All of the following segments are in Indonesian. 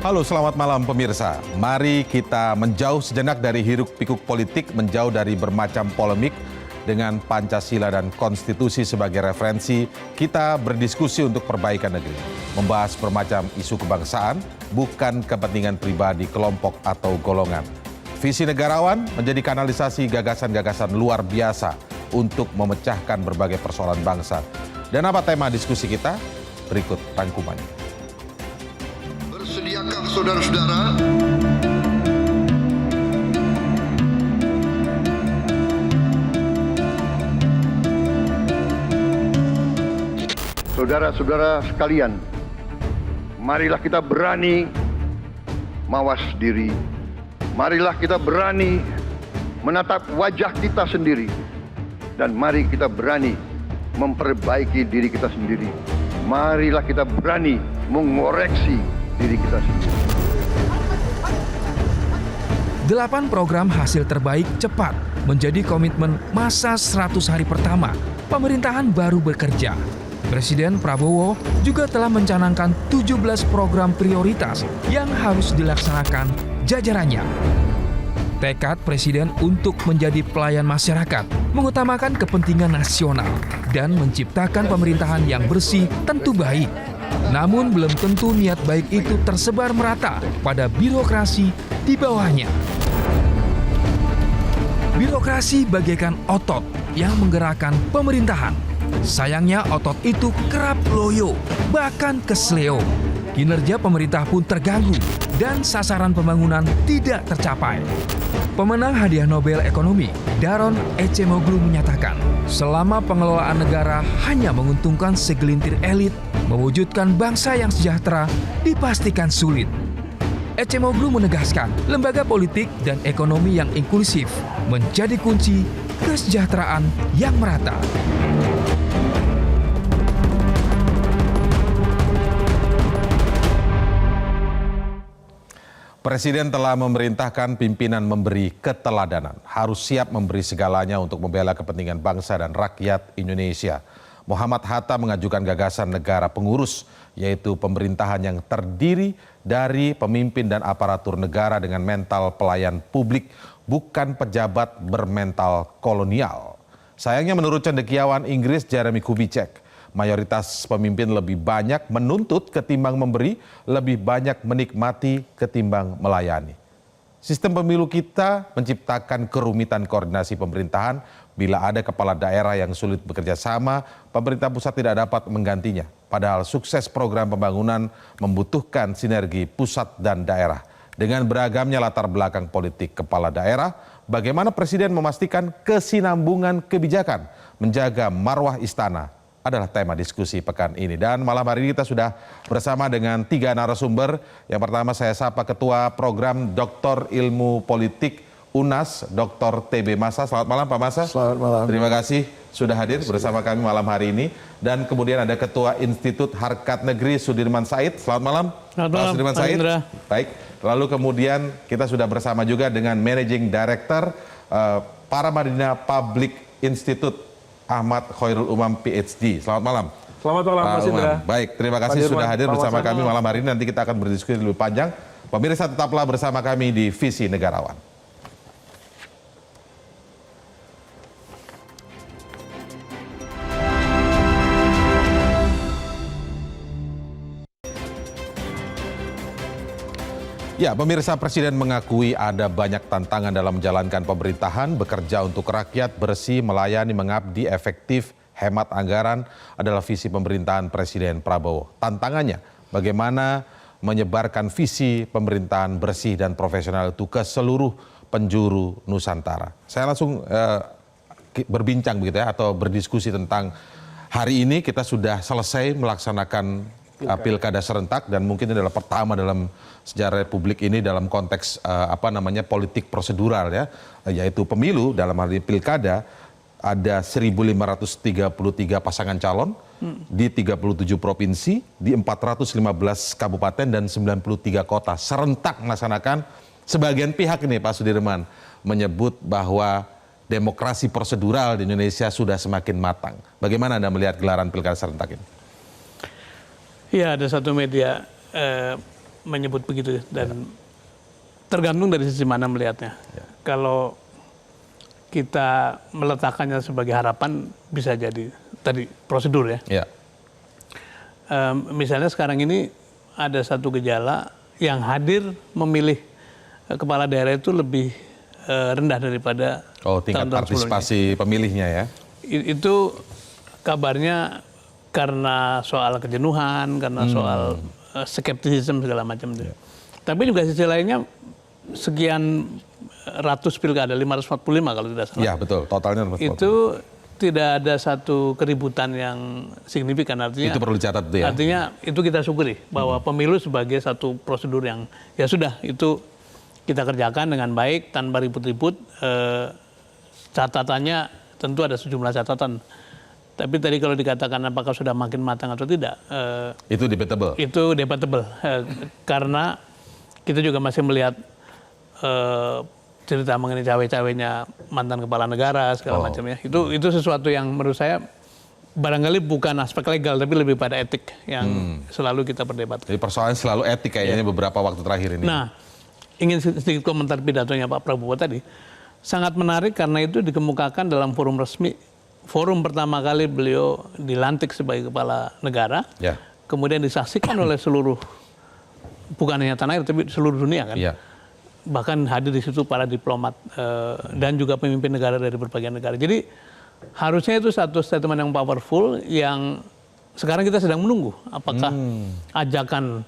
Halo, selamat malam pemirsa. Mari kita menjauh sejenak dari hiruk-pikuk politik, menjauh dari bermacam polemik. Dengan Pancasila dan Konstitusi sebagai referensi, kita berdiskusi untuk perbaikan negeri. Membahas bermacam isu kebangsaan, bukan kepentingan pribadi, kelompok, atau golongan. Visi negarawan menjadi kanalisasi gagasan-gagasan luar biasa untuk memecahkan berbagai persoalan bangsa. Dan apa tema diskusi kita? Berikut rangkumannya. Bersediakah saudara-saudara saudara-saudara sekalian, marilah kita berani mawas diri. Marilah kita berani menatap wajah kita sendiri. Dan mari kita berani memperbaiki diri kita sendiri. Marilah kita berani mengoreksi diri kita sendiri. 8 program hasil terbaik cepat menjadi komitmen masa 100 hari pertama pemerintahan baru bekerja. Presiden Prabowo juga telah mencanangkan 17 program prioritas yang harus dilaksanakan jajarannya. Tekad Presiden untuk menjadi pelayan masyarakat, mengutamakan kepentingan nasional, dan menciptakan pemerintahan yang bersih tentu baik. Namun belum tentu niat baik itu tersebar merata pada birokrasi di bawahnya. Birokrasi bagaikan otot yang menggerakkan pemerintahan. Sayangnya otot itu kerap loyo, bahkan kesleo. Kinerja pemerintah pun terganggu dan sasaran pembangunan tidak tercapai. Pemenang hadiah Nobel Ekonomi, Daron Acemoglu menyatakan, selama pengelolaan negara hanya menguntungkan segelintir elit, mewujudkan bangsa yang sejahtera dipastikan sulit. Acemoglu menegaskan, lembaga politik dan ekonomi yang inklusif menjadi kunci kesejahteraan yang merata. Presiden telah memerintahkan pimpinan memberi keteladanan, harus siap memberi segalanya untuk membela kepentingan bangsa dan rakyat Indonesia. Muhammad Hatta mengajukan gagasan negara pengurus, yaitu pemerintahan yang terdiri dari pemimpin dan aparatur negara dengan mental pelayan publik, bukan pejabat bermental kolonial. Sayangnya menurut cendekiawan Inggris Jeremy Kubicek, mayoritas pemimpin lebih banyak menuntut ketimbang memberi, lebih banyak menikmati ketimbang melayani. Sistem pemilu kita menciptakan kerumitan koordinasi pemerintahan. Bila ada kepala daerah yang sulit bekerja sama, pemerintah pusat tidak dapat menggantinya. Padahal sukses program pembangunan membutuhkan sinergi pusat dan daerah. Dengan beragamnya latar belakang politik kepala daerah, bagaimana Presiden memastikan kesinambungan kebijakan, menjaga marwah istana, adalah tema diskusi pekan ini. Dan malam hari ini kita sudah bersama dengan 3 narasumber. Yang pertama saya sapa Ketua Program Doktor Ilmu Politik UNAS, Dr. TB Masa. Selamat malam Pak Masa. Selamat malam. Terima kasih sudah hadir bersama kami malam hari ini. Dan kemudian ada Ketua Institut Harkat Negeri Sudirman Said. Selamat malam. Selamat malam, Pak Sudirman Pak Said. Indra. Baik. Lalu kemudian kita sudah bersama juga dengan Managing Director Paramadina Public Institute, Ahmad Khairul Umam PhD. Selamat malam. Selamat malam Mas Indra. Baik, terima kasih sudah hadir bersama kami malam hari ini. Nanti kita akan berdiskusi lebih panjang. Pemirsa tetaplah bersama kami di Visi Negarawan. Ya, pemirsa, Presiden mengakui ada banyak tantangan dalam menjalankan pemerintahan, bekerja untuk rakyat, bersih, melayani, mengabdi, efektif, hemat anggaran adalah visi pemerintahan Presiden Prabowo. Tantangannya, bagaimana menyebarkan visi pemerintahan bersih dan profesional itu ke seluruh penjuru Nusantara. Saya langsung berbincang begitu ya, atau berdiskusi tentang hari ini kita sudah selesai melaksanakan pilkada serentak, dan mungkin ini adalah pertama dalam sejarah Republik ini dalam konteks politik prosedural ya, yaitu pemilu. Dalam hal ini pilkada ada 1.533 pasangan calon di 37 provinsi, di 415 kabupaten dan 93 kota serentak melaksanakan. Sebagian pihak ini Pak Sudirman menyebut bahwa demokrasi prosedural di Indonesia sudah semakin matang. Bagaimana Anda melihat gelaran pilkada serentak ini? Iya, ada satu media menyebut begitu dan tergantung dari sisi mana melihatnya. Kalau kita meletakkannya sebagai harapan bisa jadi tadi prosedur ya. Misalnya sekarang ini ada satu gejala yang hadir memilih kepala daerah itu lebih rendah daripada tingkat tahun-tahun partisipasi pemilihnya ya. Itu kabarnya karena soal kejenuhan, karena soal skeptisisme segala macam itu. Tapi juga sisi lainnya sekian ratus pilkada, 545 kalau tidak salah. Iya betul, totalnya 545. Itu tidak ada satu keributan yang signifikan, artinya itu perlu dicatat itu ya. Artinya itu kita syukuri bahwa pemilu sebagai satu prosedur yang ya sudah itu kita kerjakan dengan baik tanpa ribut-ribut. Catatannya tentu ada sejumlah catatan. Tapi tadi kalau dikatakan apakah sudah makin matang atau tidak, itu debatable. Itu debatable karena kita juga masih melihat cerita mengenai cawe-cawenya mantan kepala negara segala macamnya. Itu sesuatu yang menurut saya barangkali bukan aspek legal tapi lebih pada etik yang selalu kita perdebatkan. Jadi persoalan selalu etik kayaknya beberapa waktu terakhir ini. Nah, ingin sedikit komentar pidatonya Pak Prabowo tadi. Sangat menarik karena itu dikemukakan dalam forum resmi. Forum pertama kali beliau dilantik sebagai kepala negara. Kemudian disaksikan oleh seluruh, bukan hanya tanah air tapi seluruh dunia kan. Bahkan hadir di situ para diplomat dan juga pemimpin negara dari berbagai negara. Jadi harusnya itu satu statement yang powerful yang sekarang kita sedang menunggu. Apakah ajakan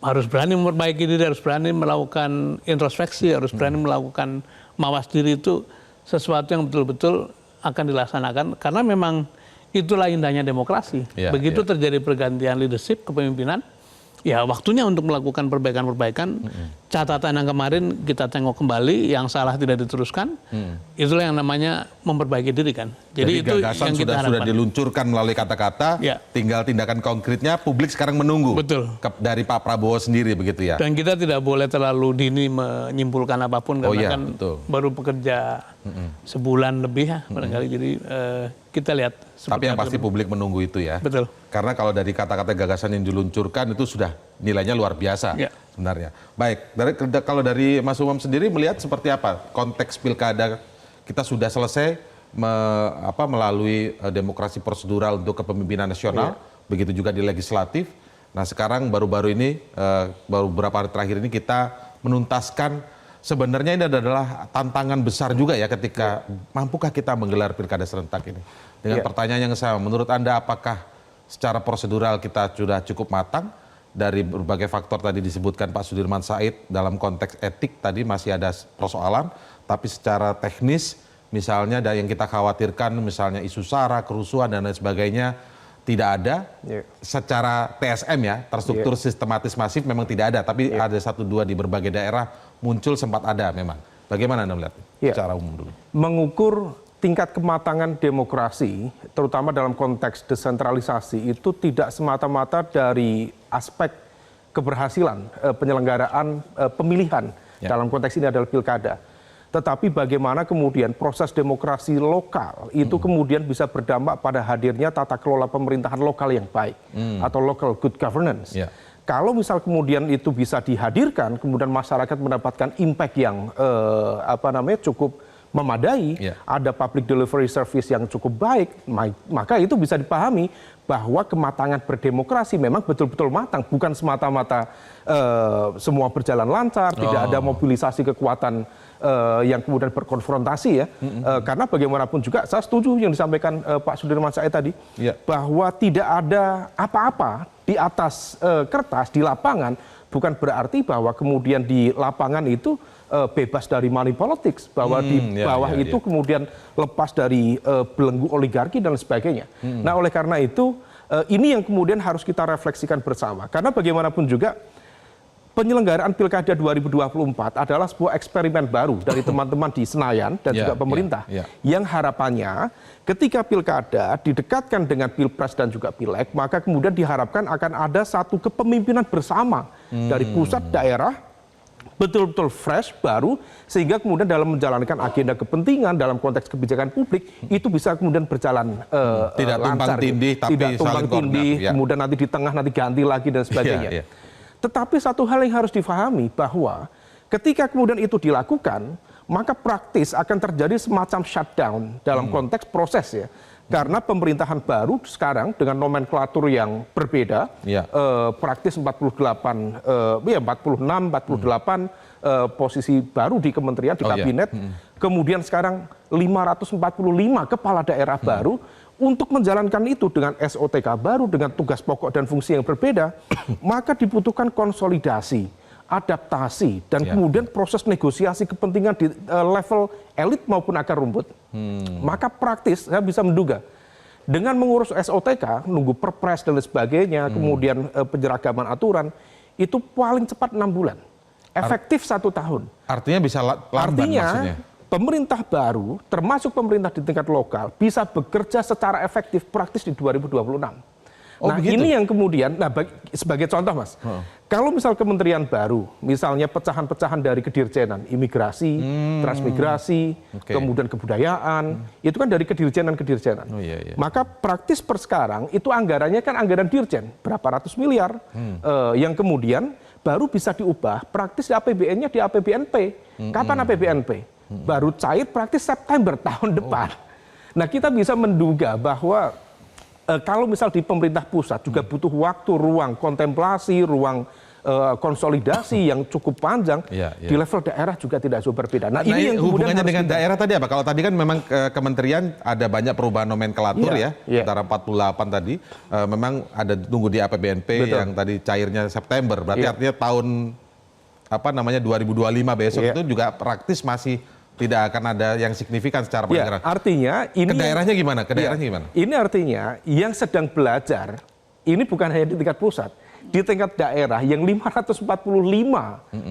harus berani memperbaiki diri, harus berani melakukan introspeksi, harus berani melakukan mawas diri itu sesuatu yang betul-betul akan dilaksanakan. Karena memang itulah indahnya demokrasi. Begitu terjadi pergantian leadership, kepemimpinan, ya waktunya untuk melakukan perbaikan-perbaikan. Catatan yang kemarin kita tengok kembali, yang salah tidak diteruskan, itulah yang namanya memperbaiki diri kan. Jadi itu gagasan yang kita sudah diluncurkan melalui kata-kata, tinggal tindakan konkretnya publik sekarang menunggu. Betul. Dari Pak Prabowo sendiri begitu ya. Dan kita tidak boleh terlalu dini menyimpulkan apapun karena kan baru bekerja sebulan lebih ya barangkali. Jadi kita lihat. Tapi yang pasti publik menunggu itu ya. Betul. Karena kalau dari kata-kata gagasan yang diluncurkan itu sudah nilainya luar biasa sebenarnya. Baik, kalau dari Mas Umam sendiri melihat seperti apa konteks pilkada kita sudah selesai melalui demokrasi prosedural untuk kepemimpinan nasional, begitu juga di legislatif. Nah sekarang baru-baru ini, baru beberapa hari terakhir ini kita menuntaskan sebenarnya ini adalah tantangan besar juga ya ketika mampukah kita menggelar pilkada serentak ini. Dengan pertanyaan yang sama, menurut Anda apakah secara prosedural kita sudah cukup matang? Dari berbagai faktor tadi disebutkan Pak Sudirman Said, dalam konteks etik tadi masih ada persoalan, tapi secara teknis misalnya yang kita khawatirkan misalnya isu SARA, kerusuhan dan lain sebagainya tidak ada. Secara TSM ya, terstruktur sistematis masif memang tidak ada, tapi ada 1-2 di berbagai daerah muncul sempat ada memang. Bagaimana Anda melihat secara umum dulu? Mengukur tingkat kematangan demokrasi, terutama dalam konteks desentralisasi, itu tidak semata-mata dari aspek keberhasilan penyelenggaraan pemilihan dalam konteks ini adalah pilkada. Tetapi bagaimana kemudian proses demokrasi lokal itu kemudian bisa berdampak pada hadirnya tata kelola pemerintahan lokal yang baik atau local good governance. Kalau misal kemudian itu bisa dihadirkan, kemudian masyarakat mendapatkan impact yang cukup memadai, ada public delivery service yang cukup baik, maka itu bisa dipahami bahwa kematangan berdemokrasi memang betul-betul matang, bukan semata-mata semua berjalan lancar, tidak ada mobilisasi kekuatan yang kemudian berkonfrontasi ya. Karena bagaimanapun juga saya setuju yang disampaikan Pak Sudirman Said tadi, bahwa tidak ada apa-apa di atas kertas, di lapangan, bukan berarti bahwa kemudian di lapangan itu bebas dari money politics, bahwa di bawah itu kemudian lepas dari belenggu oligarki dan sebagainya. Nah oleh karena itu ini yang kemudian harus kita refleksikan bersama. Karena bagaimanapun juga penyelenggaraan Pilkada 2024 adalah sebuah eksperimen baru dari teman-teman di Senayan dan juga pemerintah. Yang harapannya ketika Pilkada didekatkan dengan Pilpres dan juga Pileg, maka kemudian diharapkan akan ada satu kepemimpinan bersama dari pusat daerah, betul-betul fresh, baru, sehingga kemudian dalam menjalankan agenda kepentingan dalam konteks kebijakan publik itu bisa kemudian berjalan tidak lancar. Tumpang tindih, tapi tidak tumpang tindih, kemudian nanti di tengah nanti ganti lagi dan sebagainya. Tetapi satu hal yang harus difahami bahwa ketika kemudian itu dilakukan, maka praktis akan terjadi semacam shutdown dalam konteks proses ya. Karena pemerintahan baru sekarang dengan nomenklatur yang berbeda, praktis 46, 48 posisi baru di kementerian, di kabinet, kemudian sekarang 545 kepala daerah baru, untuk menjalankan itu dengan SOTK baru, dengan tugas pokok dan fungsi yang berbeda, maka dibutuhkan konsolidasi, adaptasi, dan kemudian proses negosiasi kepentingan di level elit maupun akar rumput. Maka praktis saya bisa menduga dengan mengurus SOTK, nunggu perpres dan lain sebagainya, kemudian penyeragaman aturan, itu paling cepat 6 bulan, efektif 1 tahun. Artinya bisa lamban maksudnya? Pemerintah baru, termasuk pemerintah di tingkat lokal, bisa bekerja secara efektif praktis di 2026. Nah begitu? Ini yang kemudian, sebagai contoh Mas, kalau misal kementerian baru, misalnya pecahan-pecahan dari kedirjenan, imigrasi, transmigrasi, kemudian kebudayaan, itu kan dari kedirjenan-kedirjenan. Maka praktis per sekarang, itu anggarannya kan anggaran dirjen, berapa ratus miliar, yang kemudian baru bisa diubah praktis di APBN-nya di APBNP. Kapan APBNP? Baru cair praktis September tahun depan. Nah kita bisa menduga bahwa kalau misal di pemerintah pusat juga butuh waktu, ruang kontemplasi, ruang konsolidasi yang cukup panjang, di level daerah juga tidak jauh berbeda. Nah ini yang hubungannya dengan daerah tadi apa? Kalau tadi kan memang kementerian ada banyak perubahan nomenklatur antara 48 tadi, memang ada tunggu di APBNP yang tadi cairnya September, berarti artinya tahun 2025 besok itu juga praktis masih tidak akan ada yang signifikan secara penganggaran. Artinya ini ke daerahnya gimana? Ke daerahnya gimana? Ini artinya yang sedang belajar ini bukan hanya di tingkat pusat, di tingkat daerah yang 545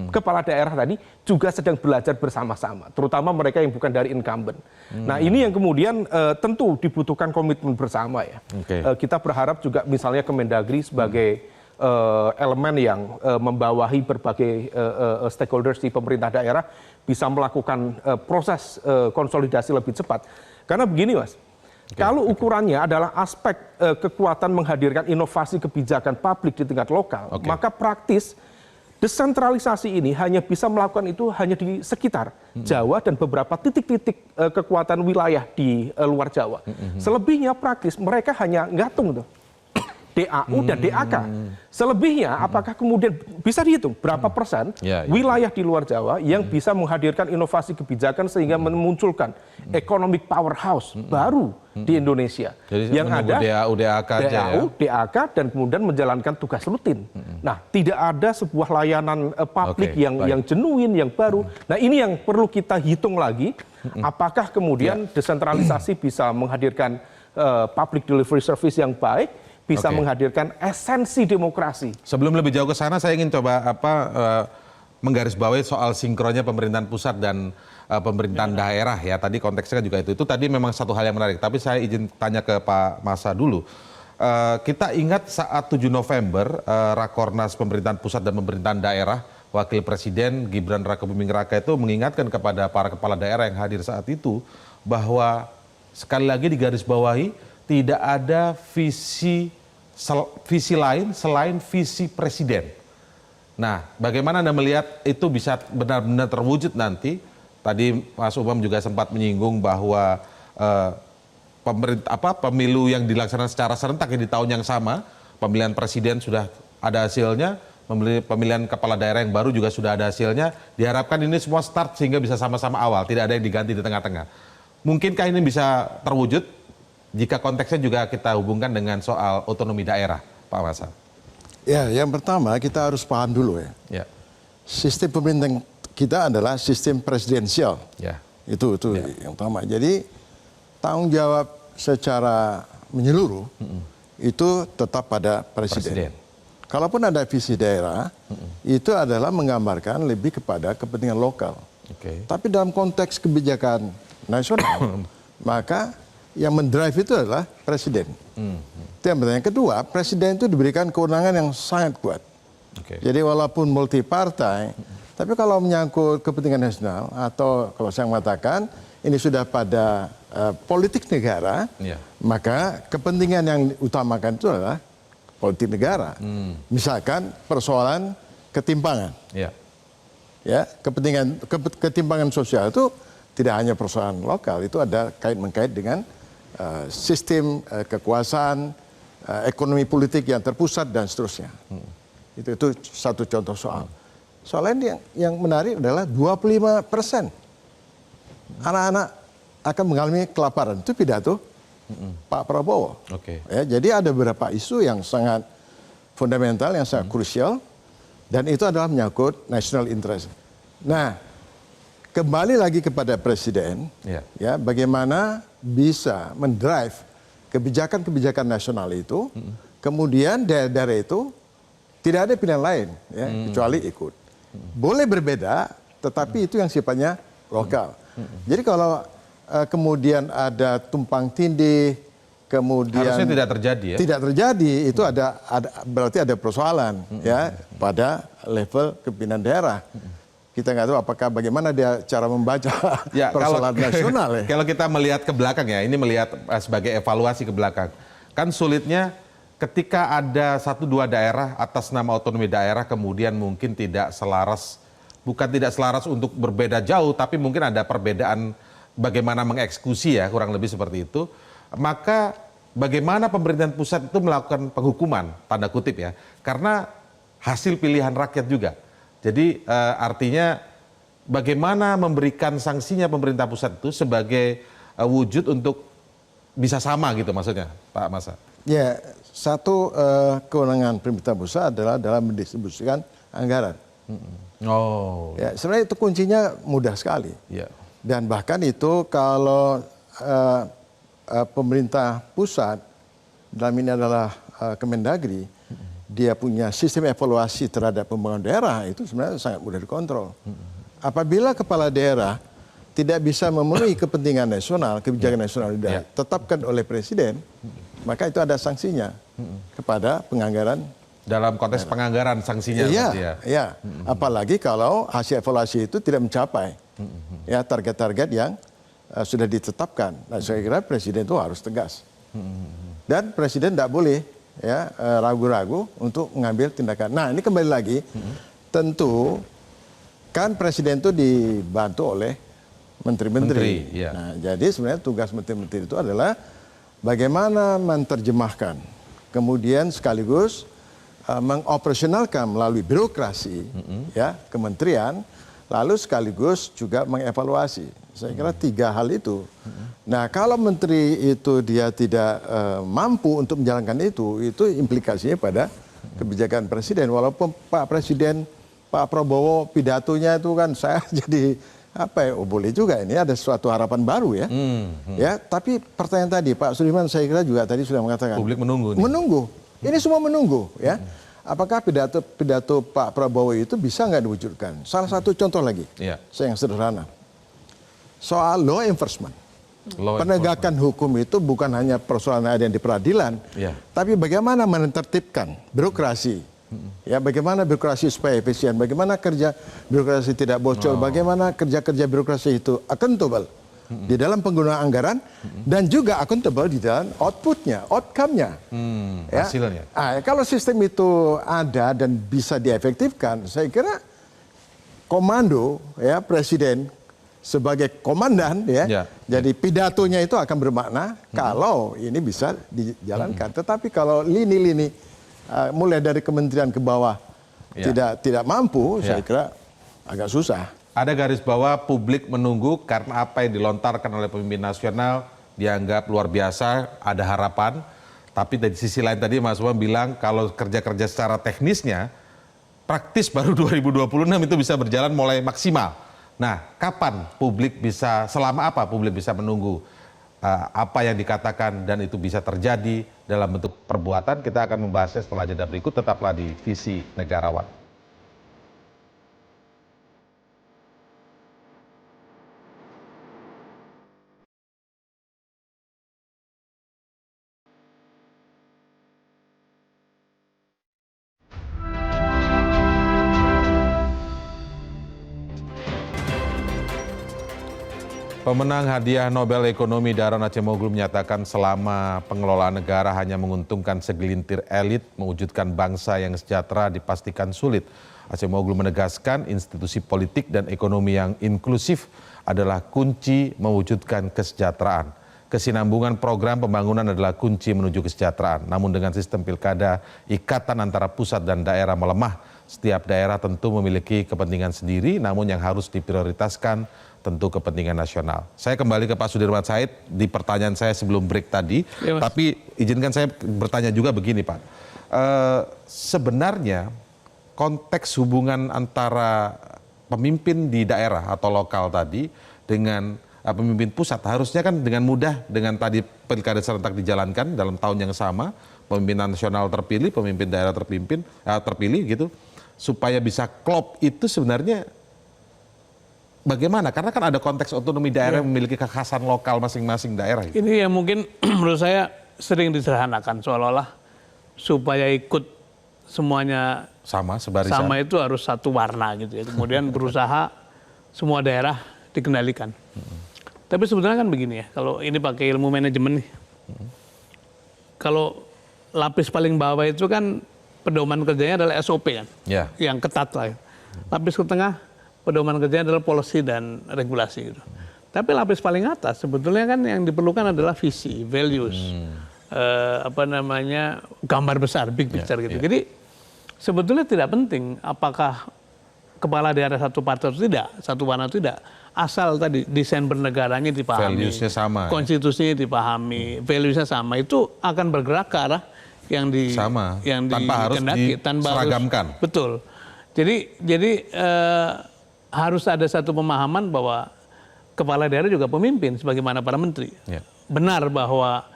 kepala daerah tadi juga sedang belajar bersama-sama, terutama mereka yang bukan dari incumbent. Nah ini yang kemudian tentu dibutuhkan komitmen bersama ya. Kita berharap juga misalnya Kemendagri sebagai elemen yang membawahi berbagai stakeholders di pemerintah daerah bisa melakukan proses konsolidasi lebih cepat. Karena begini Mas, kalau ukurannya adalah aspek kekuatan menghadirkan inovasi kebijakan publik di tingkat lokal, maka praktis desentralisasi ini hanya bisa melakukan itu hanya di sekitar Jawa dan beberapa titik-titik kekuatan wilayah di luar Jawa. Selebihnya praktis mereka hanya ngatung tuh. DAU dan DAK. Selebihnya apakah kemudian bisa dihitung berapa persen wilayah di luar Jawa yang bisa menghadirkan inovasi kebijakan sehingga memunculkan economic powerhouse baru di Indonesia. Jadi yang ada DAU, DAK aja DAK dan kemudian menjalankan tugas rutin. Nah, tidak ada sebuah layanan publik yang genuine, yang baru. Nah, ini yang perlu kita hitung lagi. Apakah kemudian desentralisasi bisa menghadirkan public delivery service yang baik, bisa menghadirkan esensi demokrasi. Sebelum lebih jauh ke sana, saya ingin coba menggarisbawahi soal sinkronnya pemerintahan pusat dan pemerintahan daerah ya. Tadi konteksnya juga itu. Itu tadi memang satu hal yang menarik. Tapi saya izin tanya ke Pak Masa dulu. Kita ingat saat 7 November Rakornas pemerintahan pusat dan pemerintahan daerah, Wakil Presiden Gibran Rakabuming Raka itu mengingatkan kepada para kepala daerah yang hadir saat itu bahwa sekali lagi digarisbawahi tidak ada visi lain selain visi presiden. Nah, bagaimana Anda melihat itu bisa benar-benar terwujud nanti? Tadi Mas Umam juga sempat menyinggung bahwa pemilu yang dilaksanakan secara serentak di tahun yang sama, pemilihan presiden sudah ada hasilnya, pemilihan kepala daerah yang baru juga sudah ada hasilnya. Diharapkan ini semua start sehingga bisa sama-sama awal, tidak ada yang diganti di tengah-tengah. Mungkinkah ini bisa terwujud? Jika konteksnya juga kita hubungkan dengan soal otonomi daerah, Pak Masa. Ya, yang pertama kita harus paham dulu ya. Sistem pemerintahan kita adalah sistem presidensial. Itu yang pertama. Jadi tanggung jawab secara menyeluruh itu tetap pada presiden. Kalaupun ada visi daerah, itu adalah menggambarkan lebih kepada kepentingan lokal. Tapi dalam konteks kebijakan nasional, maka yang mendrive itu adalah presiden. Itu yang pertama. Yang kedua, presiden itu diberikan kewenangan yang sangat kuat. Jadi walaupun multi partai, tapi kalau menyangkut kepentingan nasional atau kalau saya mengatakan ini sudah pada politik negara, maka kepentingan yang diutamakan itu adalah politik negara. Misalkan persoalan ketimpangan. Ya. Ya, ketimpangan sosial itu tidak hanya persoalan lokal, itu ada kait-mengkait dengan sistem kekuasaan, ekonomi politik yang terpusat dan seterusnya. Itu satu contoh soal. Soal lain yang menarik adalah 25% anak-anak akan mengalami kelaparan. Itu pidato Pak Prabowo. Ya, jadi ada beberapa isu yang sangat fundamental, yang sangat krusial, dan itu adalah menyangkut national interest. Nah, kembali lagi kepada Presiden, ya, bagaimana bisa mendrive kebijakan-kebijakan nasional itu, kemudian daerah-daerah itu tidak ada pilihan lain, ya, kecuali ikut. Boleh berbeda, tetapi itu yang sifatnya lokal. Jadi kalau kemudian ada tumpang tindih, kemudian harusnya tidak terjadi, ya? Tidak terjadi, itu berarti ada persoalan, ya, pada level kepimpinan daerah. Kita nggak tahu apakah bagaimana dia cara membaca persoalan nasional. Ya. Kalau kita melihat ke belakang, ya, ini melihat sebagai evaluasi ke belakang, kan sulitnya ketika ada 1-2 daerah atas nama otonomi daerah kemudian mungkin tidak selaras, bukan tidak selaras untuk berbeda jauh, tapi mungkin ada perbedaan bagaimana mengeksekusi, ya, kurang lebih seperti itu. Maka bagaimana pemerintahan pusat itu melakukan penghukuman, tanda kutip, ya, karena hasil pilihan rakyat juga. Jadi artinya bagaimana memberikan sanksinya pemerintah pusat itu sebagai wujud untuk bisa sama gitu maksudnya, Pak Masa? Ya, satu kewenangan pemerintah pusat adalah dalam mendistribusikan anggaran. Oh. Ya, sebenarnya itu kuncinya mudah sekali. Ya. Dan bahkan itu kalau pemerintah pusat, dalam ini adalah Kemendagri, dia punya sistem evaluasi terhadap pembangunan daerah, itu sebenarnya sangat mudah dikontrol. Apabila kepala daerah tidak bisa memenuhi kepentingan nasional, kebijakan nasional yang ditetapkan oleh Presiden, maka itu ada sanksinya kepada penganggaran. Dalam konteks penganggaran sanksinya. Iya. Apalagi kalau hasil evaluasi itu tidak mencapai ya target-target yang sudah ditetapkan. Nah, saya kira Presiden itu harus tegas. Dan Presiden tidak boleh ya ragu-ragu untuk mengambil tindakan. Nah, ini kembali lagi, tentu kan Presiden itu dibantu oleh menteri-menteri. Nah, jadi sebenarnya tugas menteri-menteri itu adalah bagaimana menerjemahkan, kemudian sekaligus mengoperasionalkan melalui birokrasi, ya, kementerian, lalu sekaligus juga mengevaluasi. Saya kira 3 hal itu. Nah, kalau menteri itu dia tidak mampu untuk menjalankan itu implikasinya pada kebijakan Presiden. Walaupun Pak Presiden, Pak Prabowo pidatonya itu kan saya jadi apa ya, boleh juga ini ada suatu harapan baru, ya. Ya, tapi pertanyaan tadi Pak Sudirman saya kira juga tadi sudah mengatakan. Publik menunggu. Menunggu. Ini semua menunggu, ya. Apakah pidato Pak Prabowo itu bisa nggak diwujudkan? Salah satu contoh lagi, saya yang sederhana. Soal law enforcement. Penegakan hukum itu bukan hanya persoalan ada yang di peradilan, tapi bagaimana menertibkan birokrasi. Ya, bagaimana birokrasi supaya efisien, bagaimana kerja birokrasi tidak bocor, bagaimana kerja-kerja birokrasi itu accountable di dalam penggunaan anggaran dan juga accountable di dalam outputnya, outcome-nya. Ya. Hasilnya. Kalau sistem itu ada dan bisa diefektifkan, saya kira komando, ya, Presiden sebagai komandan, ya, jadi pidatonya itu akan bermakna kalau ini bisa dijalankan. Tetapi kalau lini-lini mulai dari kementerian ke bawah tidak mampu, saya kira agak susah. Ada garis bawah publik menunggu karena apa yang dilontarkan oleh pemimpin nasional dianggap luar biasa, ada harapan. Tapi dari sisi lain tadi Mas Umam bilang kalau kerja-kerja secara teknisnya praktis baru 2026 itu bisa berjalan mulai maksimal. Nah, kapan publik bisa, selama apa publik bisa menunggu apa yang dikatakan dan itu bisa terjadi dalam bentuk perbuatan? Kita akan membahasnya setelah jeda berikut, tetaplah di Visi Negarawan. Pemenang hadiah Nobel Ekonomi Daron Acemoglu menyatakan selama pengelolaan negara hanya menguntungkan segelintir elit, mewujudkan bangsa yang sejahtera dipastikan sulit. Acemoglu menegaskan institusi politik dan ekonomi yang inklusif adalah kunci mewujudkan kesejahteraan. Kesinambungan program pembangunan adalah kunci menuju kesejahteraan. Namun dengan sistem pilkada, ikatan antara pusat dan daerah melemah. Setiap daerah tentu memiliki kepentingan sendiri, namun yang harus diprioritaskan tentu kepentingan nasional. Saya kembali ke Pak Sudirman Said di pertanyaan saya sebelum break tadi, ya, tapi izinkan saya bertanya juga begini Pak. Sebenarnya konteks hubungan antara pemimpin di daerah atau lokal tadi dengan pemimpin pusat harusnya kan dengan mudah dengan tadi pilkada serentak dijalankan dalam tahun yang sama, pemimpinan nasional terpilih, pemimpin daerah terpilih gitu, supaya bisa klop itu sebenarnya bagaimana? Karena kan ada konteks otonomi daerah yang memiliki kekhasan lokal masing-masing daerah. Ini yang mungkin menurut saya sering disederhanakan seolah-olah supaya ikut semuanya sama sebarisan. Sama itu harus satu warna gitu ya. Kemudian berusaha semua daerah dikendalikan. Tapi sebetulnya kan begini ya, kalau ini pakai ilmu manajemen nih. Kalau lapis paling bawah itu kan pedoman kerjanya adalah SOP kan, yang ketat lah. Ya. Lapis ke tengah pedoman kerjanya adalah policy dan regulasi gitu. Tapi lapis paling atas sebetulnya kan yang diperlukan adalah visi, values, gambar besar, big picture gitu. Jadi sebetulnya tidak penting apakah kepala daerah satu partai atau tidak, satu warna atau tidak, asal tadi desain bernegaranya dipahami, valuesnya sama, konstitusinya dipahami, valuesnya sama, itu akan bergerak ke arah yang tanpa harus diseragamkan. Betul. Jadi harus ada satu pemahaman bahwa kepala daerah juga pemimpin sebagaimana para menteri. Benar bahwa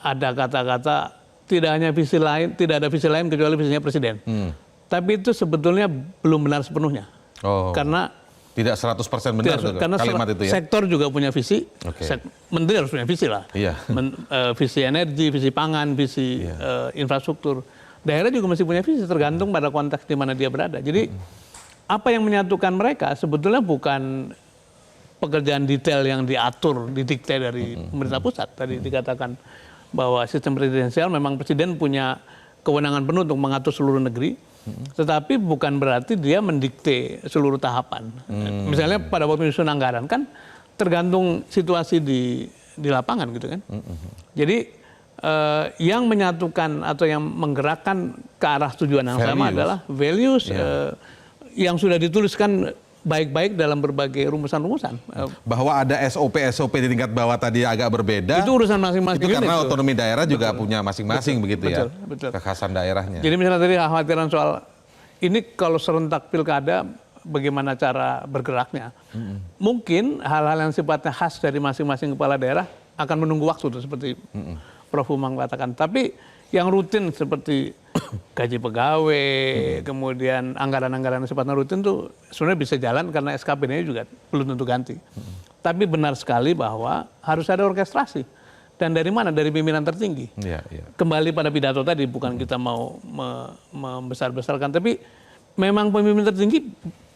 ada kata-kata tidak ada visi lain kecuali visinya presiden. Tapi itu sebetulnya belum benar sepenuhnya. Karena tidak 100% benar karena kalimat itu ya. Sektor juga punya visi. Menteri harus punya visi lah. Visi energi, visi pangan, visi infrastruktur. Daerah juga mesti punya visi tergantung pada konteks di mana dia berada. Jadi apa yang menyatukan mereka sebetulnya bukan pekerjaan detail yang diatur, didikte dari pemerintah pusat. Tadi dikatakan bahwa sistem presidensial memang presiden punya kewenangan penuh untuk mengatur seluruh negeri, tetapi bukan berarti dia mendikte seluruh tahapan. Misalnya pada waktu menyusun anggaran kan tergantung situasi di lapangan gitu kan. Jadi yang menyatukan atau yang menggerakkan ke arah tujuan yang sama adalah values yang sudah dituliskan baik-baik dalam berbagai rumusan-rumusan. Bahwa ada SOP di tingkat bawah tadi agak berbeda. Itu urusan masing-masing. Itu karena otonomi daerah juga punya masing-masing begitu ya. Betul. Kekhasan daerahnya. Jadi misalnya tadi khawatiran soal ini kalau serentak pilkada bagaimana cara bergeraknya. Mungkin hal-hal yang sifatnya khas dari masing-masing kepala daerah akan menunggu waktu tuh, seperti Prof. Umang katakan. Tapi yang rutin seperti gaji pegawai, kemudian anggaran-anggaran sifatnya rutin tuh sebenarnya bisa jalan karena SKPD-nya juga belum tentu ganti. Tapi benar sekali bahwa harus ada orkestrasi. Dan dari mana? Dari pimpinan tertinggi. Kembali pada pidato tadi, bukan kita mau membesar-besarkan, tapi memang pemimpin tertinggi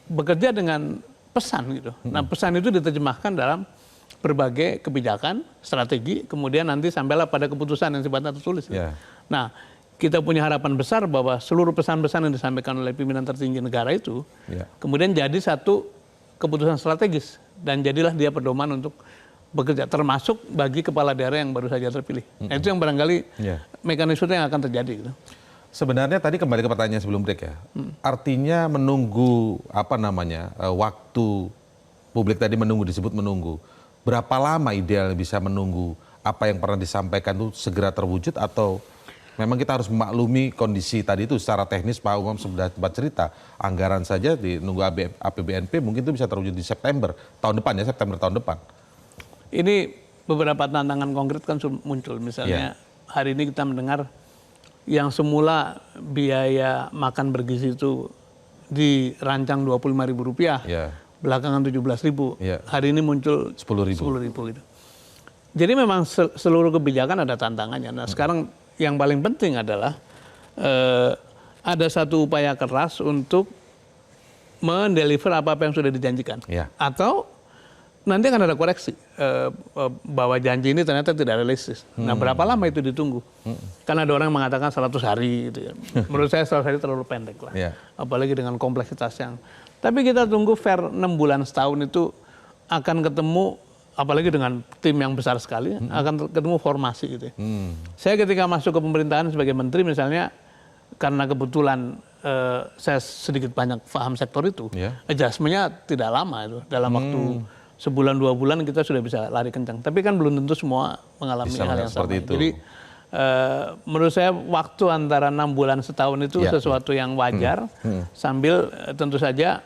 bekerja dengan pesan gitu. Nah, pesan itu diterjemahkan dalam berbagai kebijakan, strategi, kemudian nanti sampailah pada keputusan yang sifatnya tertulis. Nah, kita punya harapan besar bahwa seluruh pesan-pesan yang disampaikan oleh pimpinan tertinggi negara itu kemudian jadi satu keputusan strategis dan jadilah dia pedoman untuk bekerja, termasuk bagi kepala daerah yang baru saja terpilih. Nah, itu yang barangkali mekanisme yang akan terjadi. Gitu. Sebenarnya tadi kembali ke pertanyaan sebelum break ya. Artinya menunggu waktu publik tadi disebut menunggu. Berapa lama ideal bisa menunggu apa yang pernah disampaikan itu segera terwujud, atau memang kita harus memaklumi kondisi tadi itu secara teknis? Pak Umam sudah sempat cerita, anggaran saja nunggu APBNP mungkin itu bisa terwujud di September tahun depan ya, September tahun depan. Ini beberapa tantangan konkret kan muncul. Misalnya hari ini kita mendengar yang semula biaya makan bergizi itu dirancang Rp25.000, belakangan 17.000, hari ini muncul 10.000 gitu. Jadi memang seluruh kebijakan ada tantangannya. Nah sekarang yang paling penting adalah ada satu upaya keras untuk mendeliver apa yang sudah dijanjikan, atau nanti akan ada koreksi bahwa janji ini ternyata tidak realistis. Nah, berapa lama itu ditunggu? Karena ada orang yang mengatakan 100 hari gitu ya. Menurut saya 100 hari terlalu pendek lah. Apalagi dengan kompleksitas yang. Tapi kita tunggu fair 6 bulan setahun itu akan ketemu, apalagi dengan tim yang besar sekali, akan ketemu formasi gitu ya. Saya ketika masuk ke pemerintahan sebagai menteri misalnya, karena kebetulan saya sedikit banyak paham sektor itu, adjustment-nya tidak lama itu. Dalam waktu sebulan 2 bulan kita sudah bisa lari kencang. Tapi kan belum tentu semua mengalami hal yang sama. Jadi menurut saya waktu antara 6 bulan setahun itu sesuatu yang wajar, sambil tentu saja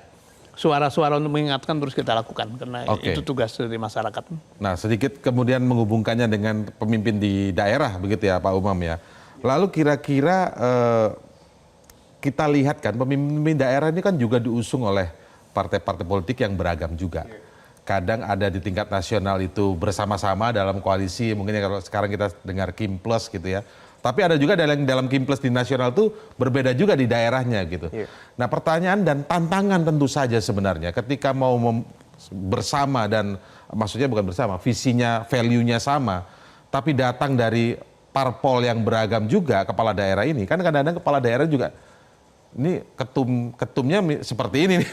suara-suara untuk mengingatkan terus kita lakukan, karena itu tugas dari masyarakat. Nah, sedikit kemudian menghubungkannya dengan pemimpin di daerah begitu ya Pak Umam ya. Lalu kira-kira kita lihat kan pemimpin daerah ini kan juga diusung oleh partai-partai politik yang beragam juga. Kadang ada di tingkat nasional itu bersama-sama dalam koalisi, mungkin ya kalau sekarang kita dengar Kim Plus gitu ya. Tapi ada juga dalam Kim Plus di nasional itu berbeda juga di daerahnya gitu. Nah, pertanyaan dan tantangan tentu saja sebenarnya ketika mau bersama, dan maksudnya bukan bersama, visinya, value-nya sama, tapi datang dari parpol yang beragam juga kepala daerah ini. Kan kadang-kadang kepala daerah juga ini ketumnya seperti ini nih,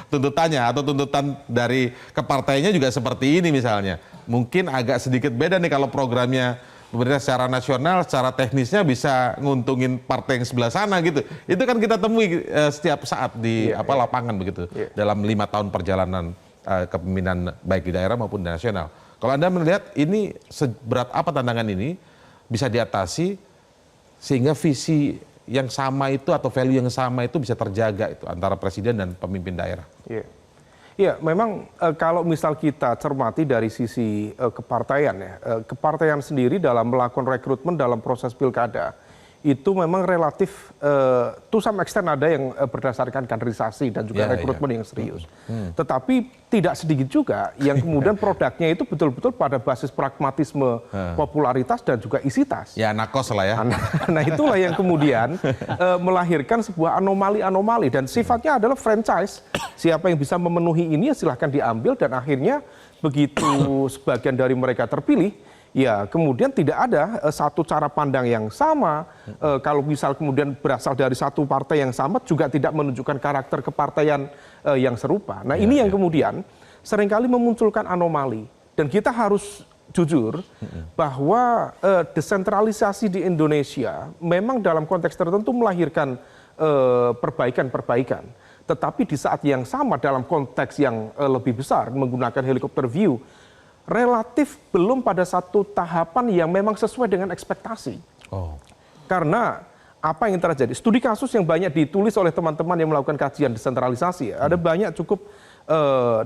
tuntutannya atau tuntutan dari kepartainya juga seperti ini misalnya. Mungkin agak sedikit beda nih kalau programnya pemerintah secara nasional, secara teknisnya bisa nguntungin partai yang sebelah sana gitu. Itu kan kita temui setiap saat di lapangan begitu dalam 5 tahun perjalanan kepemimpinan baik di daerah maupun di nasional. Kalau Anda melihat ini seberat apa tantangan ini bisa diatasi sehingga visi yang sama itu atau value yang sama itu bisa terjaga itu antara presiden dan pemimpin daerah. Iya, memang kalau misal kita cermati dari sisi kepartaian ya, kepartaian sendiri dalam melakukan rekrutmen dalam proses pilkada itu memang relatif to some extent ada yang berdasarkan kaderisasi dan juga rekrutmen yang serius. Tetapi tidak sedikit juga yang kemudian produknya itu betul-betul pada basis pragmatisme, popularitas dan juga isitas. Ya, nakos lah ya. Nah, itulah yang kemudian melahirkan sebuah anomali-anomali dan sifatnya adalah franchise. Siapa yang bisa memenuhi ini ya silahkan diambil, dan akhirnya begitu sebagian dari mereka terpilih, ya kemudian tidak ada satu cara pandang yang sama. Kalau misal kemudian berasal dari satu partai yang sama juga tidak menunjukkan karakter kepartaian yang serupa. Nah, ini yang kemudian seringkali memunculkan anomali. Dan kita harus jujur bahwa desentralisasi di Indonesia memang dalam konteks tertentu melahirkan perbaikan-perbaikan. Tetapi di saat yang sama dalam konteks yang lebih besar menggunakan helikopter view, relatif belum pada satu tahapan yang memang sesuai dengan ekspektasi. Karena apa yang terjadi? Studi kasus yang banyak ditulis oleh teman-teman yang melakukan kajian desentralisasi. Ada banyak cukup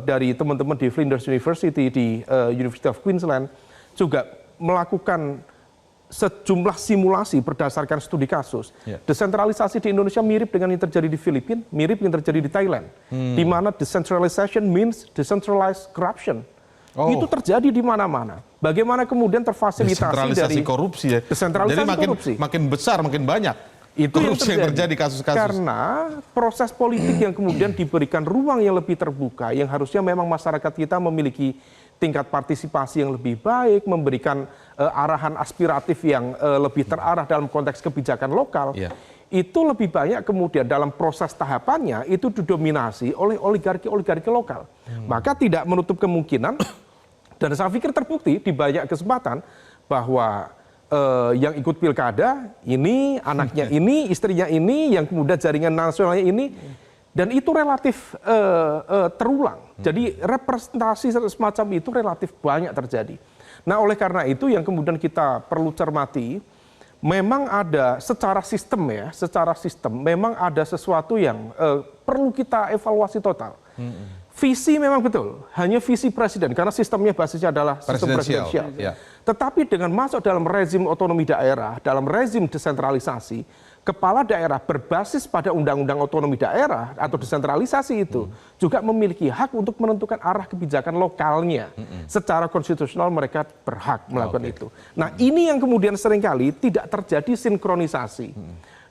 dari teman-teman di Flinders University, di University of Queensland, juga melakukan sejumlah simulasi berdasarkan studi kasus. Desentralisasi di Indonesia mirip dengan yang terjadi di Filipina, mirip yang terjadi di Thailand. Di mana decentralization means decentralized corruption. Itu terjadi di mana-mana. Bagaimana kemudian terfasilitasi desentralisasi dari korupsi ya. Desentralisasi jadi korupsi. makin besar, makin banyak itu korupsi yang terjadi kasus-kasus. Karena proses politik yang kemudian diberikan ruang yang lebih terbuka, yang harusnya memang masyarakat kita memiliki tingkat partisipasi yang lebih baik, memberikan arahan aspiratif yang lebih terarah dalam konteks kebijakan lokal. Itu lebih banyak kemudian dalam proses tahapannya itu didominasi oleh oligarki-oligarki lokal. Maka tidak menutup kemungkinan, dan saya pikir terbukti di banyak kesempatan bahwa yang ikut pilkada ini, anaknya ini, istrinya ini, yang kemudian jaringan nasionalnya ini, dan itu relatif terulang. Jadi representasi semacam itu relatif banyak terjadi. Nah, oleh karena itu yang kemudian kita perlu cermati, memang ada secara sistem ya, secara sistem memang ada sesuatu yang perlu kita evaluasi total. Visi memang betul, hanya visi presiden karena sistemnya basisnya adalah sistem presidensial. Tetapi dengan masuk dalam rezim otonomi daerah, dalam rezim desentralisasi, kepala daerah berbasis pada undang-undang otonomi daerah atau desentralisasi itu juga memiliki hak untuk menentukan arah kebijakan lokalnya. Secara konstitusional mereka berhak melakukan itu. Nah, ini yang kemudian seringkali tidak terjadi sinkronisasi.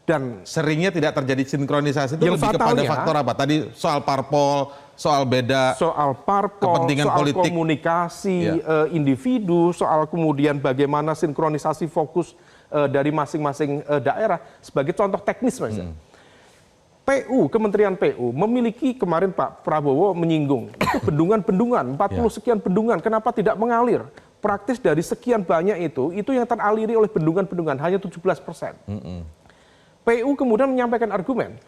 Dan seringnya tidak terjadi sinkronisasi itu lebih kepada faktor apa? Tadi soal parpol, soal beda soal parpol, kepentingan soal politik. komunikasi individu, soal kemudian bagaimana sinkronisasi fokus dari masing-masing daerah. Sebagai contoh teknis misalnya. PU, Kementerian PU memiliki, kemarin Pak Prabowo menyinggung, itu bendungan-bendungan, 40 sekian bendungan, kenapa tidak mengalir? Praktis dari sekian banyak itu yang teraliri oleh bendungan-bendungan, hanya 17%. PU kemudian menyampaikan argumen,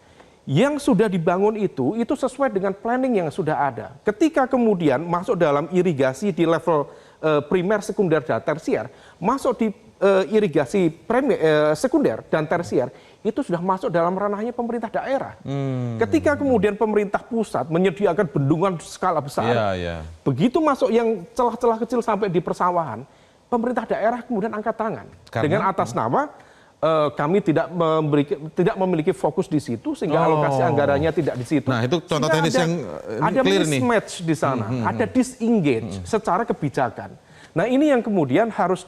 yang sudah dibangun itu sesuai dengan planning yang sudah ada. Ketika kemudian masuk dalam irigasi di level primer, sekunder, dan tersier, masuk di irigasi sekunder dan tersier, itu sudah masuk dalam ranahnya pemerintah daerah. Ketika kemudian pemerintah pusat menyediakan bendungan skala besar, begitu masuk yang celah-celah kecil sampai di persawahan, pemerintah daerah kemudian angkat tangan dengan atas nama kami tidak memiliki fokus di situ sehingga alokasi anggarannya tidak di situ. Nah, itu contoh teknis yang ada clear nih. mismatch di sana, ada disengage secara kebijakan. Nah, ini yang kemudian harus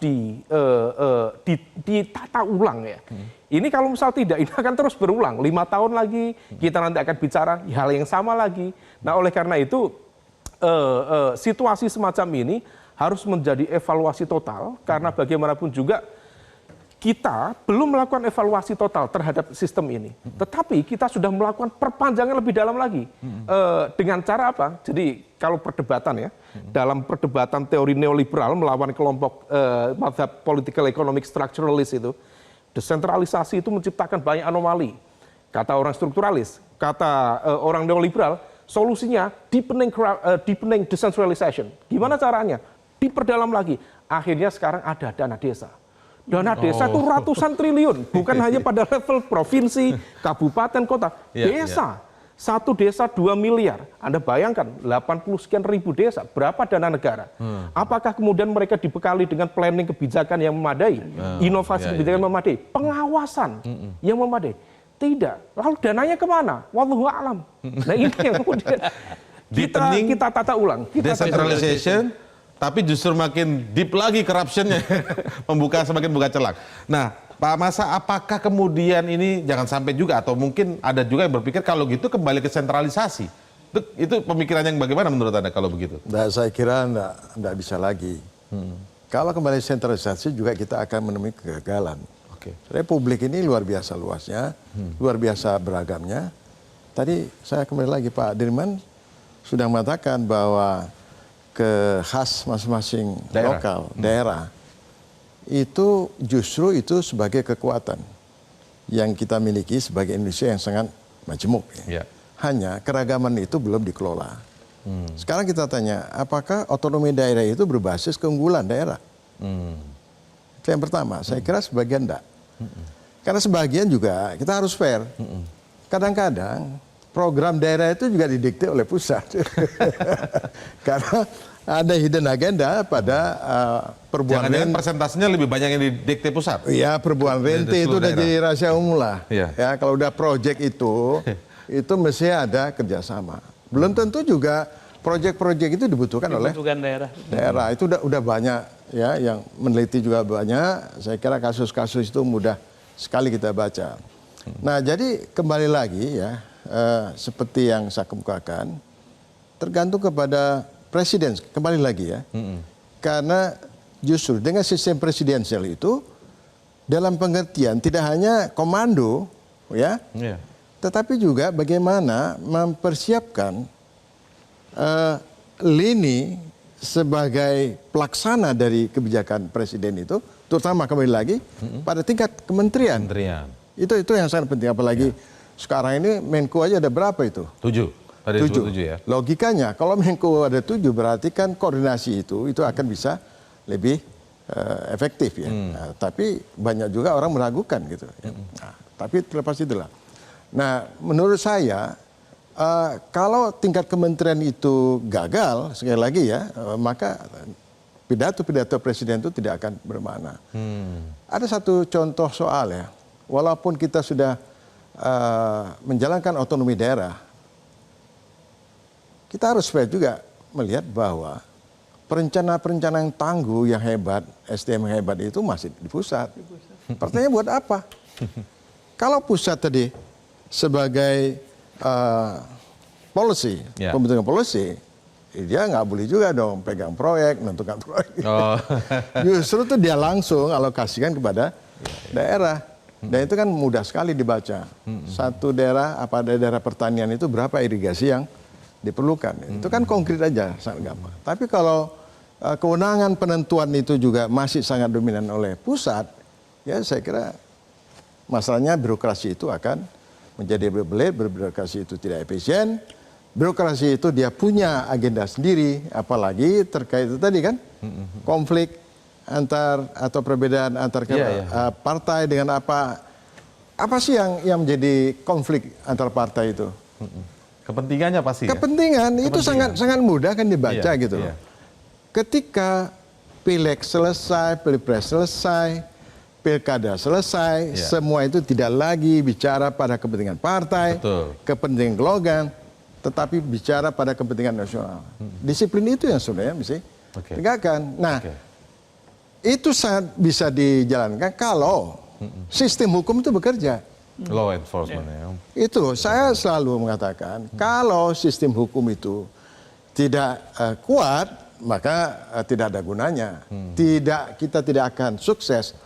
ditata ulang ya. Ini kalau misal tidak, ini akan terus berulang. 5 tahun lagi kita nanti akan bicara hal yang sama lagi. Nah, oleh karena itu situasi semacam ini harus menjadi evaluasi total karena bagaimanapun juga kita belum melakukan evaluasi total terhadap sistem ini. Tetapi kita sudah melakukan perpanjangan lebih dalam lagi. Dengan cara apa? Jadi kalau perdebatan ya, dalam perdebatan teori neoliberal melawan kelompok mazhab political economic structuralist itu, desentralisasi itu menciptakan banyak anomali. Kata orang strukturalis, kata orang neoliberal, solusinya deepening decentralization. Gimana caranya? Diperdalam lagi. Akhirnya sekarang ada dana desa. Dana desa itu ratusan triliun, bukan hanya pada level provinsi, kabupaten, kota. Desa, satu desa 2 miliar. Anda bayangkan, 80 sekian ribu desa, berapa dana negara? Apakah kemudian mereka dibekali dengan planning kebijakan yang memadai, inovasi kebijakan yang memadai, pengawasan yang memadai? Tidak. Lalu dananya kemana? Wallahu a'lam. Nah, ini yang kemudian kita tata ulang. Decentralization, tapi justru makin deep lagi corruption-nya, semakin buka celah. Nah, Pak Masa, apakah kemudian ini jangan sampai juga, atau mungkin ada juga yang berpikir kalau gitu kembali ke sentralisasi? Itu pemikiran yang bagaimana menurut Anda kalau begitu? Nah, saya kira enggak bisa lagi. Kalau kembali sentralisasi juga kita akan menemui kegagalan. Republik ini luar biasa luasnya, luar biasa beragamnya. Tadi saya kembali lagi, Pak Dirman sudah mengatakan bahwa khas masing-masing daerah itu justru itu sebagai kekuatan yang kita miliki sebagai Indonesia yang sangat majemuk. Hanya keragaman itu belum dikelola. Sekarang kita tanya, apakah otonomi daerah itu berbasis keunggulan daerah? Itu yang pertama. Saya kira sebagian enggak. Karena sebagian juga kita harus fair. Kadang-kadang program daerah itu juga didikte oleh pusat. Karena ada hidden agenda pada perbuatan. Jangan-jangan persentasenya lebih banyak yang didikte pusat. Iya, perbuatan rente itu udah jadi rahasia umum lah. Ya, kalau udah proyek itu mesti ada kerjasama. Belum tentu juga proyek-proyek itu dibutuhkan oleh daerah. Itu udah banyak ya, yang meneliti juga banyak. Saya kira kasus-kasus itu mudah sekali kita baca. Nah, jadi kembali lagi ya, seperti yang saya kemukakan, tergantung kepada presiden, kembali lagi ya. Karena justru dengan sistem presidensial itu, dalam pengertian tidak hanya komando ya, tetapi juga bagaimana mempersiapkan lini sebagai pelaksana dari kebijakan presiden itu, terutama kembali lagi pada tingkat kementerian. Itu yang sangat penting, apalagi sekarang ini Menko aja ada berapa itu? 7. Tadi 7 ya. Logikanya kalau Menko ada 7 berarti kan koordinasi itu akan bisa lebih efektif ya. Nah, tapi banyak juga orang meragukan gitu. Nah, tapi terlepas itulah. Nah, menurut saya kalau tingkat kementerian itu gagal sekali lagi ya, maka pidato-pidato presiden itu tidak akan bermakna. Ada satu contoh soal ya, walaupun kita sudah menjalankan otonomi daerah, kita harus fair juga melihat bahwa perencanaan-perencanaan yang tangguh, yang hebat, SDM yang hebat itu masih di pusat. Pertanyaannya buat apa? Kalau pusat tadi sebagai policy, pembentukan policy, dia nggak boleh juga dong pegang proyek, menentukan proyek. Justru tuh dia langsung alokasikan kepada daerah. Dan itu kan mudah sekali dibaca. Satu daerah, apa daerah pertanian itu berapa irigasi yang diperlukan. Itu kan konkret aja, sangat gampang. Tapi kalau kewenangan penentuan itu juga masih sangat dominan oleh pusat, ya saya kira masalahnya birokrasi itu akan menjadi berbelit, birokrasi itu tidak efisien, birokrasi itu dia punya agenda sendiri, apalagi terkait itu tadi kan, konflik antar atau perbedaan antar partai dengan apa sih yang menjadi konflik antar partai itu? Kepentingannya pasti. Kepentingan itu sangat mudah kan dibaca gitu loh. Ketika pileg selesai, pilpres selesai, pilkada selesai, semua itu tidak lagi bicara pada kepentingan partai, kepentingan slogan, tetapi bicara pada kepentingan nasional. Disiplin itu yang sebenarnya mesti tegakkan. Nah, itu sangat bisa dijalankan kalau sistem hukum itu bekerja. Law enforcement. Itu saya selalu mengatakan kalau sistem hukum itu tidak kuat, maka tidak ada gunanya. Kita tidak akan sukses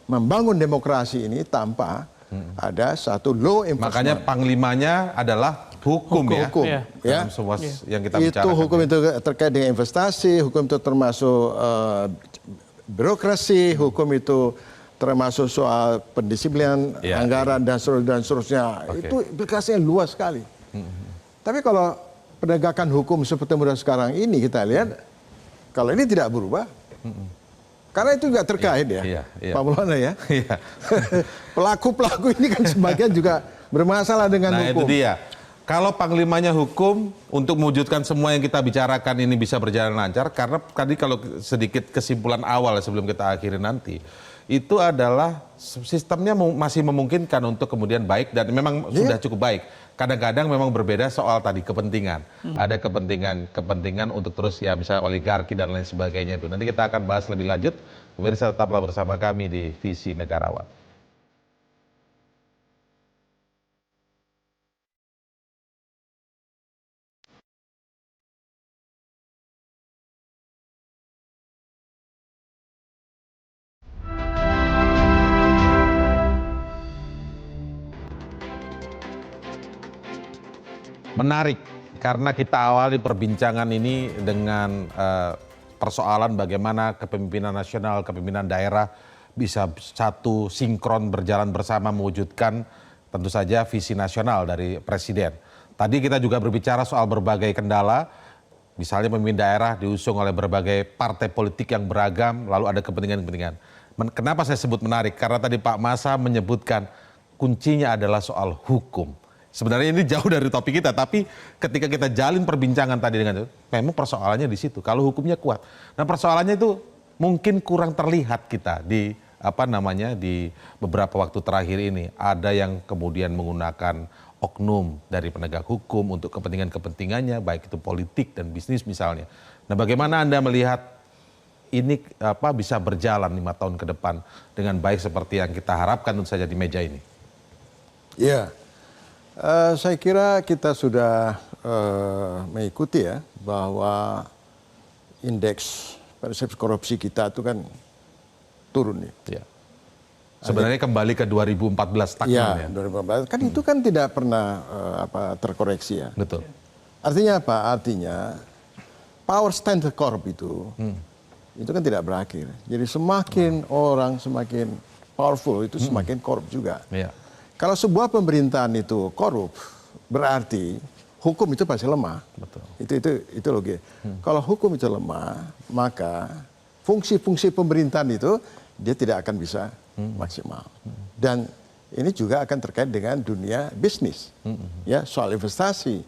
membangun demokrasi ini tanpa ada satu law enforcement. Makanya panglimanya adalah hukum. Ya. Dalam semua yang kita bicarakan. Itu hukum itu terkait dengan investasi, hukum itu termasuk birokrasi, hukum itu termasuk soal pendisiplinan anggaran dan seterusnya. Itu implikasinya luas sekali. Tapi kalau penegakan hukum seperti model sekarang ini kita lihat, kalau ini tidak berubah, karena itu juga terkait Pak Maulana ya. Pelaku-pelaku ini kan sebagian juga bermasalah dengan hukum. Nah itu dia. Kalau panglimanya hukum, untuk mewujudkan semua yang kita bicarakan ini bisa berjalan lancar, karena tadi kalau sedikit kesimpulan awal sebelum kita akhiri nanti, itu adalah sistemnya masih memungkinkan untuk kemudian baik dan memang sudah cukup baik. Kadang-kadang memang berbeda soal tadi kepentingan. Ada kepentingan untuk terus ya misalnya oligarki dan lain sebagainya itu. Nanti kita akan bahas lebih lanjut. Pemirsa tetaplah bersama kami di Visi Negarawan. Menarik, karena kita awali perbincangan ini dengan persoalan bagaimana kepemimpinan nasional, kepemimpinan daerah bisa satu sinkron berjalan bersama mewujudkan tentu saja visi nasional dari Presiden. Tadi kita juga berbicara soal berbagai kendala, misalnya pemimpin daerah diusung oleh berbagai partai politik yang beragam, lalu ada kepentingan-kepentingan. Kenapa saya sebut menarik? Karena tadi Pak Masa menyebutkan kuncinya adalah soal hukum. Sebenarnya ini jauh dari topik kita, tapi ketika kita jalin perbincangan tadi dengan itu, memang persoalannya di situ. Kalau hukumnya kuat, nah persoalannya itu mungkin kurang terlihat kita di di beberapa waktu terakhir ini. Ada yang kemudian menggunakan oknum dari penegak hukum untuk kepentingannya, baik itu politik dan bisnis misalnya. Nah, bagaimana Anda melihat ini bisa berjalan 5 tahun ke depan dengan baik seperti yang kita harapkan tentu saja di meja ini? Ya. Saya kira kita sudah mengikuti ya bahwa indeks persepsi korupsi kita itu kan turun ya. Sebenarnya kembali ke 2014 stagnan ya. 2014 kan itu kan tidak pernah terkoreksi ya. Betul. Artinya apa? Artinya power stand korup itu kan tidak berakhir. Jadi semakin orang semakin powerful itu semakin korup juga. Iya. Kalau sebuah pemerintahan itu korup, berarti hukum itu pasti lemah. Betul. Itu logis. Kalau hukum itu lemah, maka fungsi-fungsi pemerintahan itu dia tidak akan bisa maksimal. Dan ini juga akan terkait dengan dunia bisnis, ya soal investasi.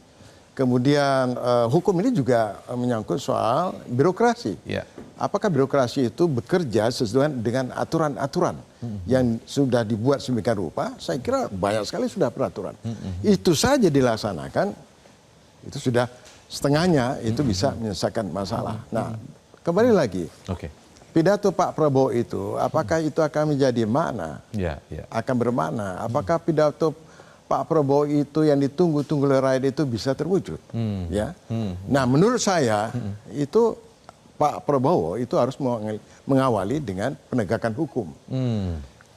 Kemudian hukum ini juga menyangkut soal birokrasi. Yeah. Apakah birokrasi itu bekerja sesuai dengan aturan-aturan yang sudah dibuat sedemikian rupa? Saya kira banyak sekali sudah peraturan. Itu saja dilaksanakan, itu sudah setengahnya itu bisa menyelesaikan masalah. Nah, kembali lagi. Pidato Pak Prabowo itu, apakah itu akan menjadi makna? Akan bermakna. Apakah pidato Pak Prabowo itu yang ditunggu-tunggu oleh rakyat itu bisa terwujud. Ya. Nah, menurut saya itu Pak Prabowo itu harus mengawali dengan penegakan hukum.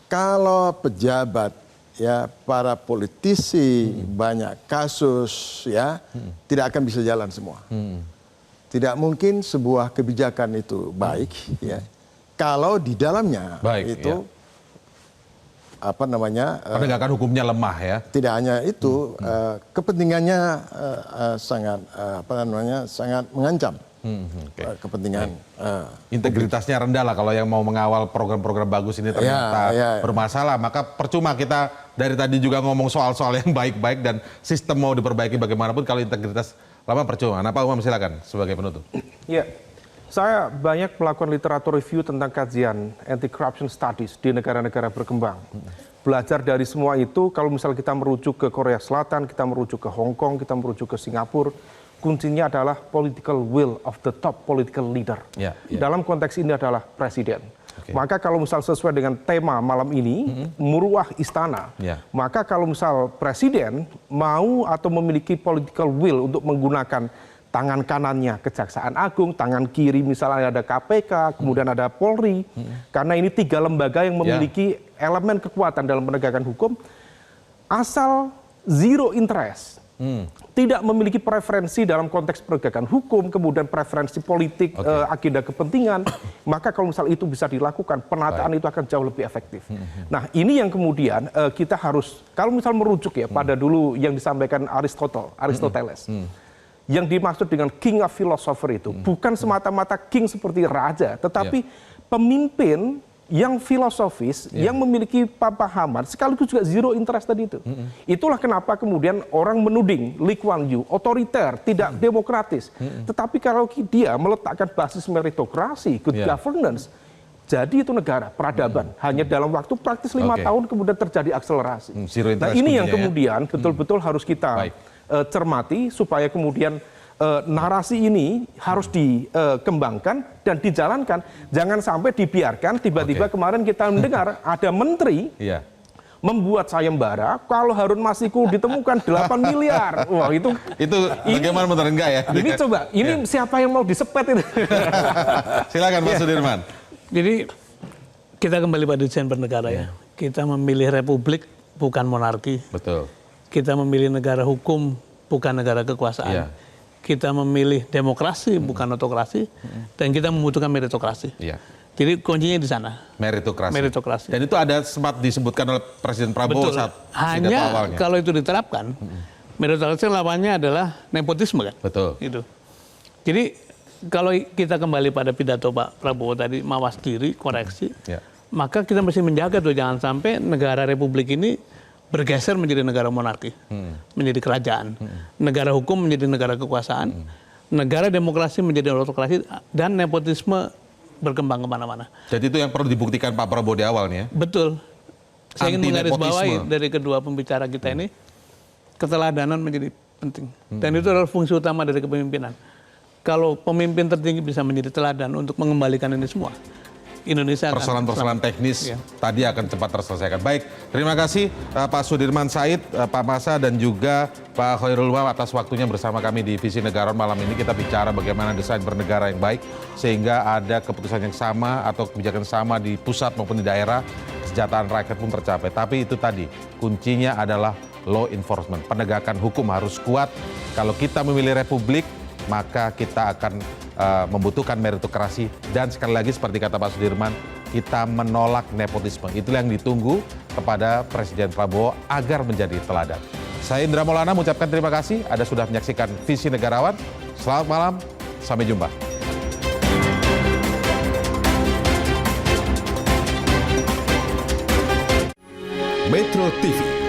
Kalau pejabat, ya para politisi, banyak kasus, ya tidak akan bisa jalan semua. Tidak mungkin sebuah kebijakan itu baik, ya kalau di dalamnya itu apa namanya penegakan hukumnya lemah, ya. Tidak hanya itu, kepentingannya sangat apa namanya sangat mengancam. Kepentingan integritasnya rendah lah kalau yang mau mengawal program-program bagus ini ternyata bermasalah, maka percuma kita dari tadi juga ngomong soal-soal yang baik-baik dan sistem mau diperbaiki bagaimanapun kalau integritas lama percuma. Nah, Pak Umam silakan sebagai penutup. Ya, saya banyak melakukan literatur review tentang kajian anti-corruption studies di negara-negara berkembang. Belajar dari semua itu, kalau misalnya kita merujuk ke Korea Selatan, kita merujuk ke Hong Kong, kita merujuk ke Singapura, kuncinya adalah political will of the top political leader. Dalam konteks ini adalah presiden. Maka kalau misal sesuai dengan tema malam ini, Muruah Istana, maka kalau misal presiden mau atau memiliki political will untuk menggunakan tangan kanannya Kejaksaan Agung, tangan kiri misalnya ada KPK, kemudian ada Polri, karena ini 3 lembaga yang memiliki elemen kekuatan dalam penegakan hukum, asal zero interest, tidak memiliki preferensi dalam konteks penegakan hukum, kemudian preferensi politik, agenda kepentingan, maka kalau misal itu bisa dilakukan, penataan itu akan jauh lebih efektif. Nah, ini yang kemudian kita harus, kalau misal merujuk ya pada dulu yang disampaikan Aristoteles, yang dimaksud dengan king of philosopher itu bukan semata-mata king seperti raja, tetapi pemimpin yang filosofis, yang memiliki pemahaman, sekaligus juga zero interest tadi itu. Itulah kenapa kemudian orang menuding Lee Kuan Yew otoriter, tidak demokratis. Tetapi kalau dia meletakkan basis meritokrasi, good governance, jadi itu negara peradaban. Hanya dalam waktu praktis 5 tahun kemudian terjadi akselerasi. Nah, ini yang kemudian betul-betul harus kita cermati supaya kemudian narasi ini harus dikembangkan dan dijalankan. Jangan sampai dibiarkan tiba-tiba kemarin kita mendengar ada menteri membuat sayembara kalau Harun Masiku ditemukan 8 miliar. Wah, itu bagaimana menurut enggak ya? Ini coba, ini siapa yang mau disepet itu? Silakan Pak Sudirman. Jadi kita kembali pada desain bernegara ya. Kita memilih republik bukan monarki. Betul. Kita memilih negara hukum bukan negara kekuasaan. Kita memilih demokrasi bukan otokrasi, dan kita membutuhkan meritokrasi. Jadi kuncinya di sana. Meritokrasi. Dan itu ada sempat disebutkan oleh Presiden Prabowo saat pidato awalnya. Kalau itu diterapkan, meritokrasi lawannya adalah nepotisme kan. Betul. Gitu. Jadi kalau kita kembali pada pidato Pak Prabowo tadi, mawas diri, koreksi, maka kita mesti menjaga tuh jangan sampai negara republik ini bergeser menjadi negara monarki, menjadi kerajaan, negara hukum menjadi negara kekuasaan, negara demokrasi menjadi otokrasi, dan nepotisme berkembang kemana-mana. Jadi itu yang perlu dibuktikan Pak Prabowo di awalnya. Betul. Saya ingin menggarisbawahi dari kedua pembicara kita ini, keteladanan menjadi penting. Dan itu adalah fungsi utama dari kepemimpinan. Kalau pemimpin tertinggi bisa menjadi teladan untuk mengembalikan ini semua, Indonesia persoalan-persoalan teknis tadi akan cepat terselesaikan. Baik, terima kasih Pak Sudirman Said, Pak Masa, dan juga Pak Khairul Umam atas waktunya bersama kami di Visi Negarawan malam ini. Kita bicara bagaimana desain bernegara yang baik sehingga ada keputusan yang sama atau kebijakan sama di pusat maupun di daerah, kesejahteraan rakyat pun tercapai. Tapi itu tadi, kuncinya adalah law enforcement. Penegakan hukum harus kuat. Kalau kita memilih republik, maka kita akan membutuhkan meritokrasi, dan sekali lagi seperti kata Pak Sudirman, kita menolak nepotisme. Itulah yang ditunggu kepada Presiden Prabowo agar menjadi teladan. Saya Indra Maulana mengucapkan terima kasih. Anda sudah menyaksikan Visi Negarawan. Selamat malam, sampai jumpa. Metro TV